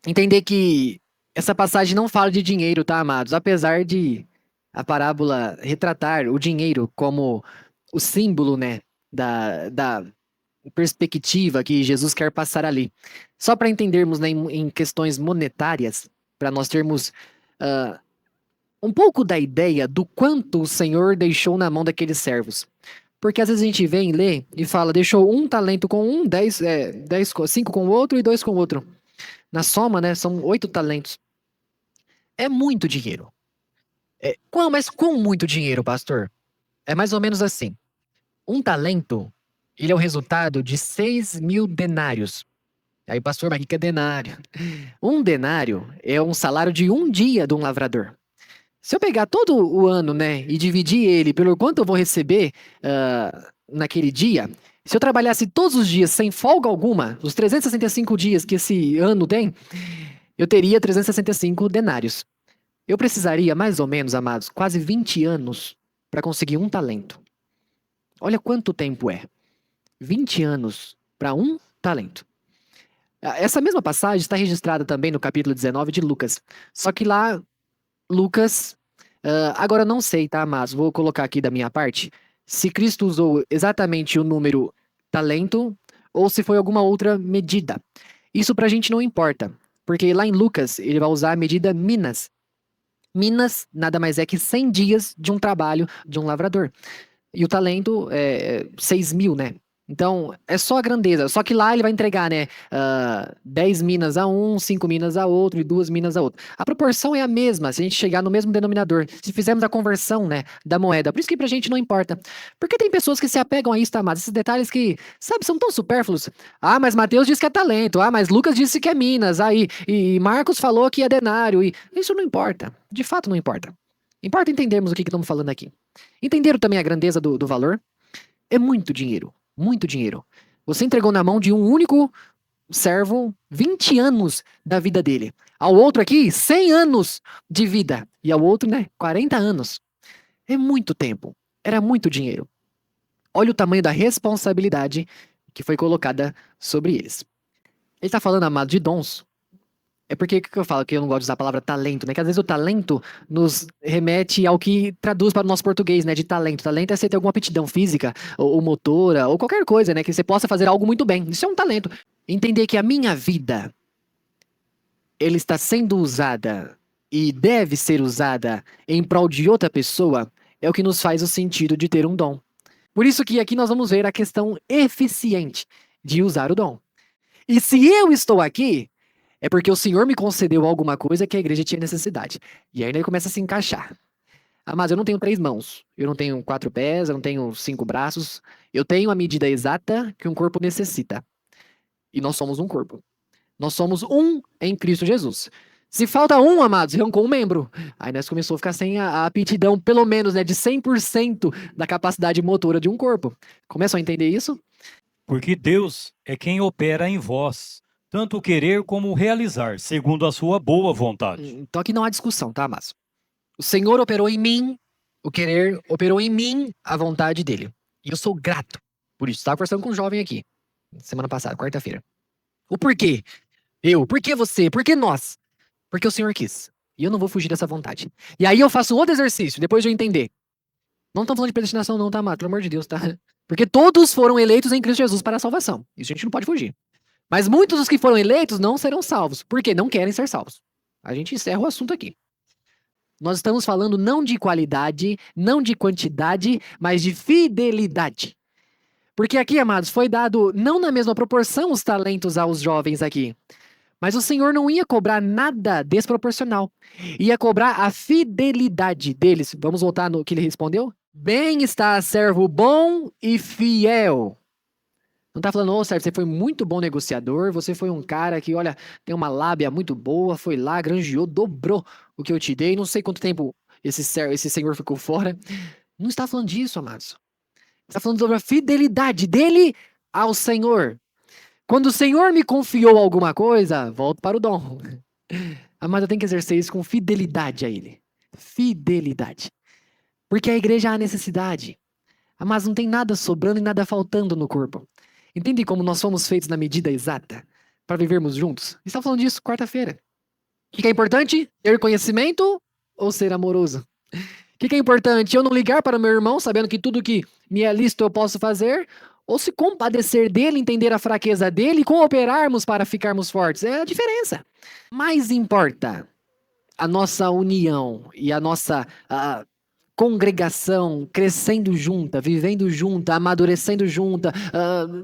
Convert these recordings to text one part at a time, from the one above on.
Entender que essa passagem não fala de dinheiro, tá, amados? Apesar de a parábola retratar o dinheiro como o símbolo, né, da perspectiva que Jesus quer passar ali. Só para entendermos, né, em questões monetárias, para nós termos ah, um pouco da ideia do quanto o Senhor deixou na mão daqueles servos. Porque às vezes a gente vem ler e fala, deixou um talento com um, 5 com o outro e 2 com o outro. Na soma, né, são 8 talentos. É muito dinheiro. Mas com muito dinheiro, pastor? É mais ou menos assim. Um talento, ele é o resultado de 6.000 denários. Aí, pastor, mas o que é denário? Um denário é um salário de um dia de um lavrador. Se eu pegar todo o ano, né, e dividir ele pelo quanto eu vou receber naquele dia, se eu trabalhasse todos os dias sem folga alguma, os 365 dias que esse ano tem, eu teria 365 denários. Eu precisaria, mais ou menos, amados, quase 20 anos para conseguir um talento. Olha quanto tempo é. 20 anos para um talento. Essa mesma passagem está registrada também no capítulo 19 de Lucas. Só que lá, Lucas. Agora eu não sei, tá, mas vou colocar aqui da minha parte. Se Cristo usou exatamente o número talento ou se foi alguma outra medida. Isso pra gente não importa. Porque lá em Lucas ele vai usar a medida minas. Minas nada mais é que 100 dias de um trabalho de um lavrador. E o talento é 6.000, né? Então, é só a grandeza. Só que lá ele vai entregar, né? 10 minas a um, 5 minas a outro e 2 minas a outro. A proporção é a mesma, se a gente chegar no mesmo denominador. Se fizermos a conversão, né, da moeda. Por isso que pra gente não importa. Porque tem pessoas que se apegam a isso, tá, mas esses detalhes que, sabe, são tão supérfluos. Ah, mas Mateus disse que é talento. Ah, mas Lucas disse que é minas. Aí, e Marcos falou que é denário. E isso não importa. De fato, não importa. Importa entendermos o que estamos falando aqui. Entenderam também a grandeza do valor? É muito dinheiro. Muito dinheiro. Você entregou na mão de um único servo 20 anos da vida dele. Ao outro aqui, 100 anos de vida. E ao outro, né, 40 anos. É muito tempo. Era muito dinheiro. Olha o tamanho da responsabilidade que foi colocada sobre eles. Ele está falando, amado, de dons. É porque que eu falo que eu não gosto de usar a palavra talento, né? Que às vezes o talento nos remete ao que traduz para o nosso português, né? De talento. Talento é você ter alguma aptidão física, ou motora, ou qualquer coisa, né? Que você possa fazer algo muito bem. Isso é um talento. Entender que a minha vida, ele está sendo usada e deve ser usada em prol de outra pessoa, é o que nos faz o sentido de ter um dom. Por isso que aqui nós vamos ver a questão eficiente de usar o dom. E se eu estou aqui, é porque o Senhor me concedeu alguma coisa que a igreja tinha necessidade. E aí ele começa a se encaixar. Ah, mas eu não tenho 3 mãos, eu não tenho 4 pés, eu não tenho 5 braços. Eu tenho a medida exata que um corpo necessita. E nós somos um corpo. Nós somos um em Cristo Jesus. Se falta um, amados, arrancou um membro. Aí nós começamos a ficar sem a aptidão, pelo menos, né, de 100% da capacidade motora de um corpo. Começam a entender isso? Porque Deus é quem opera em vós, tanto o querer como o realizar, segundo a sua boa vontade. Então aqui não há discussão, tá, amados? O Senhor operou em mim, o querer operou em mim a vontade dele. E eu sou grato por isso. Estava conversando com um jovem aqui, semana passada, quarta-feira. O porquê? Eu. Por que você? Por que nós? Porque o Senhor quis. E eu não vou fugir dessa vontade. E aí eu faço outro exercício, depois de eu entender. Não estamos falando de predestinação, não, tá, Mato? Pelo amor de Deus, tá? Porque todos foram eleitos em Cristo Jesus para a salvação. Isso a gente não pode fugir. Mas muitos dos que foram eleitos não serão salvos. Porque não querem ser salvos. A gente encerra o assunto aqui. Nós estamos falando não de qualidade, não de quantidade, mas de fidelidade. Porque aqui, amados, foi dado não na mesma proporção os talentos aos jovens aqui. Mas o Senhor não ia cobrar nada desproporcional. Ia cobrar a fidelidade deles. Vamos voltar no que ele respondeu? Bem está, servo bom e fiel. Não tá falando, ô, certo, você foi muito bom negociador, você foi um cara que, olha, tem uma lábia muito boa, foi lá, granjeou, dobrou o que eu te dei, não sei quanto tempo esse senhor ficou fora. Não está falando disso, amados. Está falando sobre a fidelidade dele ao Senhor. Quando o Senhor me confiou alguma coisa, volto para o dom. Amado, eu tenho que exercer isso com fidelidade a ele. Fidelidade. Porque a igreja há necessidade. Mas não tem nada sobrando e nada faltando no corpo. Entende como nós somos feitos na medida exata? para vivermos juntos? Estava falando disso quarta-feira. O que é importante? Ter conhecimento ou ser amoroso? O que é importante? Eu não ligar para o meu irmão sabendo que tudo que me é lícito eu posso fazer? Ou se compadecer dele, entender a fraqueza dele e cooperarmos para ficarmos fortes? É a diferença. Mais importa a nossa união e a nossa congregação crescendo junta, vivendo junta, amadurecendo junta,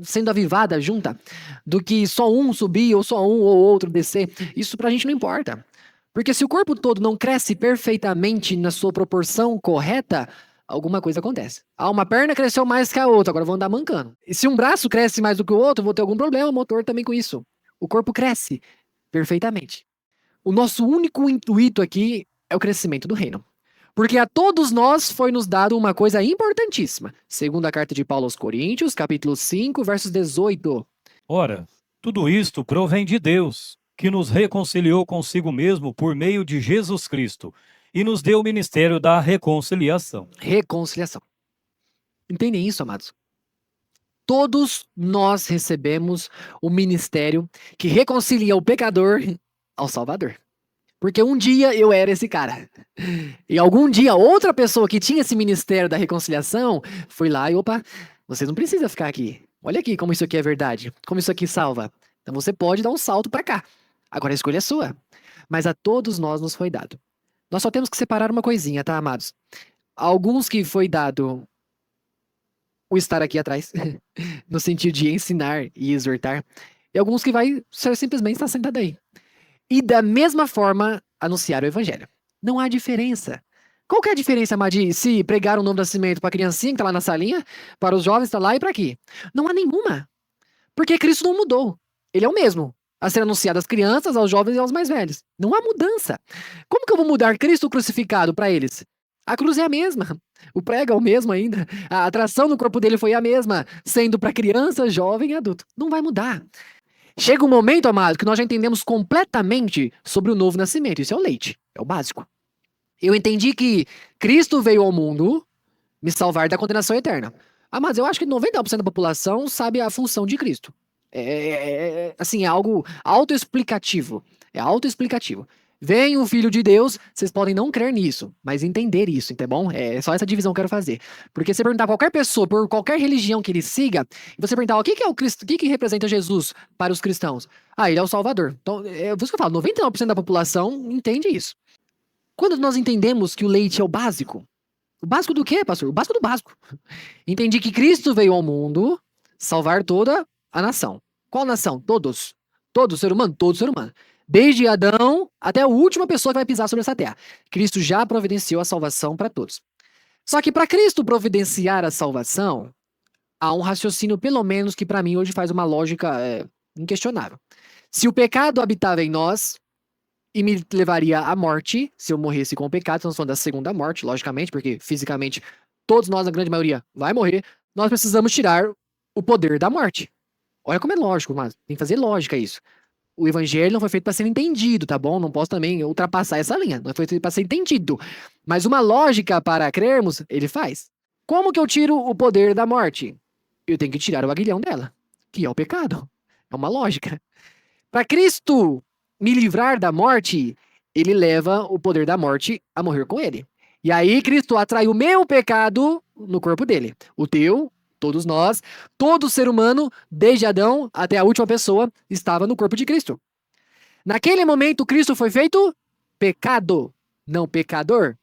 sendo avivada junta, do que só um subir ou só um ou outro descer. Isso pra gente não importa. Porque se o corpo todo não cresce perfeitamente na sua proporção correta, alguma coisa acontece. Uma perna cresceu mais que a outra, agora eu vou andar mancando. E se um braço cresce mais do que o outro, eu vou ter algum problema motor também com isso. O corpo cresce perfeitamente. O nosso único intuito aqui é o crescimento do reino. Porque a todos nós foi nos dado uma coisa importantíssima. Segundo a carta de Paulo aos Coríntios, capítulo 5, versos 18. Ora, tudo isto provém de Deus, que nos reconciliou consigo mesmo por meio de Jesus Cristo e nos deu o ministério da reconciliação. Reconciliação. Entendem isso, amados? Todos nós recebemos o ministério que reconcilia o pecador ao Salvador. Porque um dia eu era esse cara. E algum dia outra pessoa que tinha esse ministério da reconciliação foi lá e, opa, você não precisa ficar aqui. Olha aqui como isso aqui é verdade, como isso aqui salva. Então você pode dar um salto para cá. Agora a escolha é sua. Mas a todos nós nos foi dado. Nós só temos que separar uma coisinha, tá, amados? Alguns que foi dado o estar aqui atrás, no sentido de ensinar e exortar, e alguns que vai ser simplesmente estar sentado aí. E da mesma forma, anunciar o evangelho. Não há diferença. Qual que é a diferença, Madi, se pregar um novo nascimento para a criancinha que está lá na salinha, para os jovens que estão lá e para aqui? Não há nenhuma. Porque Cristo não mudou. Ele é o mesmo. A ser anunciado às crianças, aos jovens e aos mais velhos. Não há mudança. Como que eu vou mudar Cristo crucificado para eles? A cruz é a mesma. O prego é o mesmo ainda. A atração no corpo dele foi a mesma, sendo para criança, jovem e adulto. Não vai mudar. Chega um momento, amado, que nós já entendemos completamente sobre o novo nascimento. Isso é o leite, é o básico. Eu entendi que Cristo veio ao mundo me salvar da condenação eterna. Mas eu acho que 99% da população sabe a função de Cristo. Assim, é algo autoexplicativo. É autoexplicativo. Vem o Filho de Deus, vocês podem não crer nisso, mas entender isso, tá bom? É só essa divisão que eu quero fazer. Porque se você perguntar a qualquer pessoa, por qualquer religião que ele siga, e você perguntar o que é o Cristo, o que representa Jesus para os cristãos? Ele é o Salvador. Então, é por isso que eu falo, 99% da população entende isso. Quando nós entendemos que o leite é o básico do quê, pastor? O básico do básico. Entendi que Cristo veio ao mundo salvar toda a nação. Qual nação? Todos. Todo ser humano? Todo ser humano. Desde Adão até a última pessoa que vai pisar sobre essa terra. Cristo já providenciou a salvação para todos. Só que para Cristo providenciar a salvação, há um raciocínio, pelo menos, que para mim hoje faz uma lógica inquestionável. Se o pecado habitava em nós e me levaria à morte, se eu morresse com o pecado, estamos falando da segunda morte, logicamente, porque fisicamente todos nós, na grande maioria, vai morrer, nós precisamos tirar o poder da morte. Olha como é lógico, mas tem que fazer lógica isso. O evangelho não foi feito para ser entendido, tá bom? Não posso também ultrapassar essa linha. Não foi feito para ser entendido. Mas uma lógica para crermos, ele faz. Como que eu tiro o poder da morte? Eu tenho que tirar o aguilhão dela, que é o pecado. É uma lógica. Para Cristo me livrar da morte, ele leva o poder da morte a morrer com ele. E aí Cristo atrai o meu pecado no corpo dele. O teu, todos nós, todo ser humano, desde Adão até a última pessoa, estava no corpo de Cristo. Naquele momento, Cristo foi feito pecado, não pecador.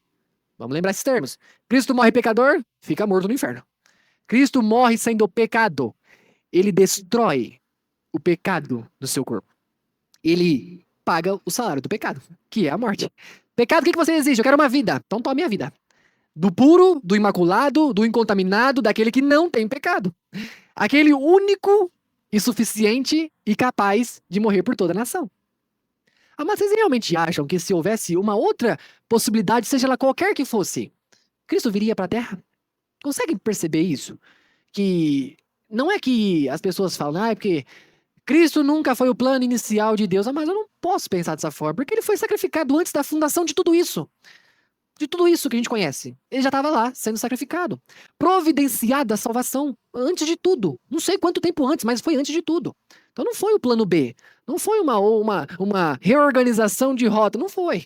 Vamos lembrar esses termos. Cristo morre pecador, fica morto no inferno. Cristo morre sendo pecado. Ele destrói o pecado do seu corpo. Ele paga o salário do pecado, que é a morte. Pecado, o que você exige? Eu quero uma vida. Então tome a vida. Do puro, do imaculado, do incontaminado, daquele que não tem pecado. Aquele único e suficiente e capaz de morrer por toda a nação. Mas vocês realmente acham que se houvesse uma outra possibilidade, seja ela qualquer que fosse, Cristo viria para a Terra? Conseguem perceber isso? Que não é que as pessoas falam, porque Cristo nunca foi o plano inicial de Deus. Mas eu não posso pensar dessa forma, porque ele foi sacrificado antes da fundação de tudo isso. De tudo isso que a gente conhece. Ele já estava lá, sendo sacrificado. Providenciada a salvação, antes de tudo. Não sei quanto tempo antes, mas foi antes de tudo. Então não foi o plano B. Não foi uma reorganização de rota. Não foi.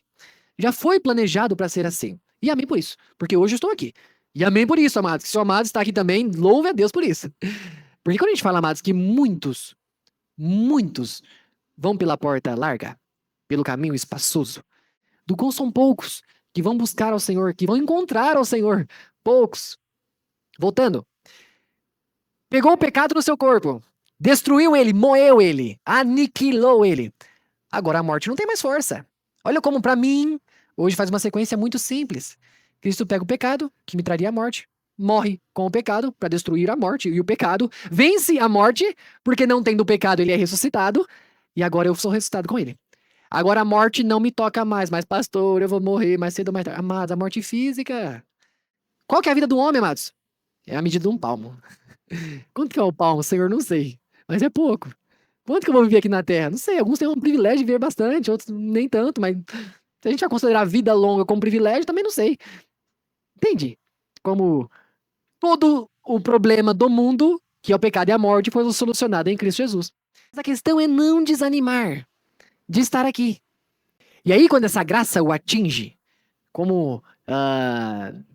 Já foi planejado para ser assim. E amém por isso. Porque hoje eu estou aqui. E amém por isso, amados. Se o amado está aqui também, louve a Deus por isso. Porque quando a gente fala, amados, que muitos vão pela porta larga, pelo caminho espaçoso, do qual são poucos que vão buscar ao Senhor, que vão encontrar ao Senhor. Poucos. Voltando. Pegou o pecado no seu corpo, destruiu ele, moeu ele, aniquilou ele. Agora a morte não tem mais força. Olha como para mim, hoje faz uma sequência muito simples. Cristo pega o pecado, que me traria a morte, morre com o pecado para destruir a morte, e o pecado vence a morte, porque não tendo o pecado ele é ressuscitado, e agora eu sou ressuscitado com ele. Agora a morte não me toca mais, mas pastor, eu vou morrer mais cedo ou mais tarde. Amados, a morte física. Qual que é a vida do homem, amados? É a medida de um palmo. Quanto que é o palmo, Senhor? Não sei. Mas é pouco. Quanto que eu vou viver aqui na Terra? Não sei. Alguns têm um privilégio de viver bastante, outros nem tanto, mas se a gente vai considerar a vida longa como privilégio, também não sei. Entende? Como todo o problema do mundo, que é o pecado e a morte, foi solucionado em Cristo Jesus. Mas a questão é não desanimar de estar aqui. E aí, quando essa graça o atinge, como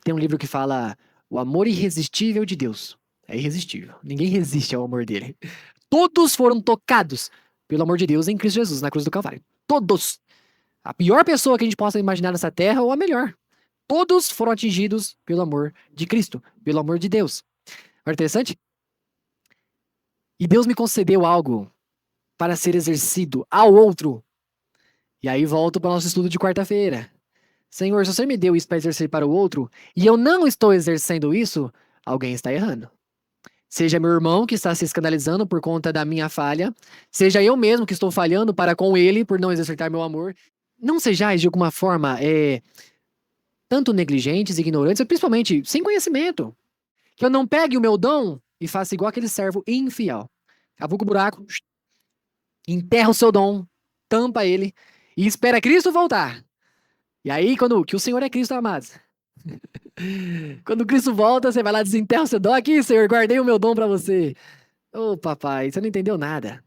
tem um livro que fala o amor irresistível de Deus. É irresistível. Ninguém resiste ao amor dele. Todos foram tocados pelo amor de Deus em Cristo Jesus, na cruz do Calvário. Todos. A pior pessoa que a gente possa imaginar nessa terra ou a melhor. Todos foram atingidos pelo amor de Cristo, pelo amor de Deus. Olha, interessante? E Deus me concedeu algo para ser exercido ao outro. E aí volto para o nosso estudo de quarta-feira. Senhor, se você me deu isso para exercer para o outro, e eu não estou exercendo isso, alguém está errando. Seja meu irmão que está se escandalizando por conta da minha falha, seja eu mesmo que estou falhando para com ele por não exercitar meu amor. Não sejais de alguma forma tanto negligentes, ignorantes, principalmente sem conhecimento. Que eu não pegue o meu dom e faça igual aquele servo infiel. Cavuca o buraco, enterra o seu dom, tampa ele e espera Cristo voltar. E aí, que o Senhor é Cristo, amados. Quando Cristo volta, você vai lá, desenterra o seu dom. Aqui, Senhor, guardei o meu dom para você. Ô, papai, você não entendeu nada.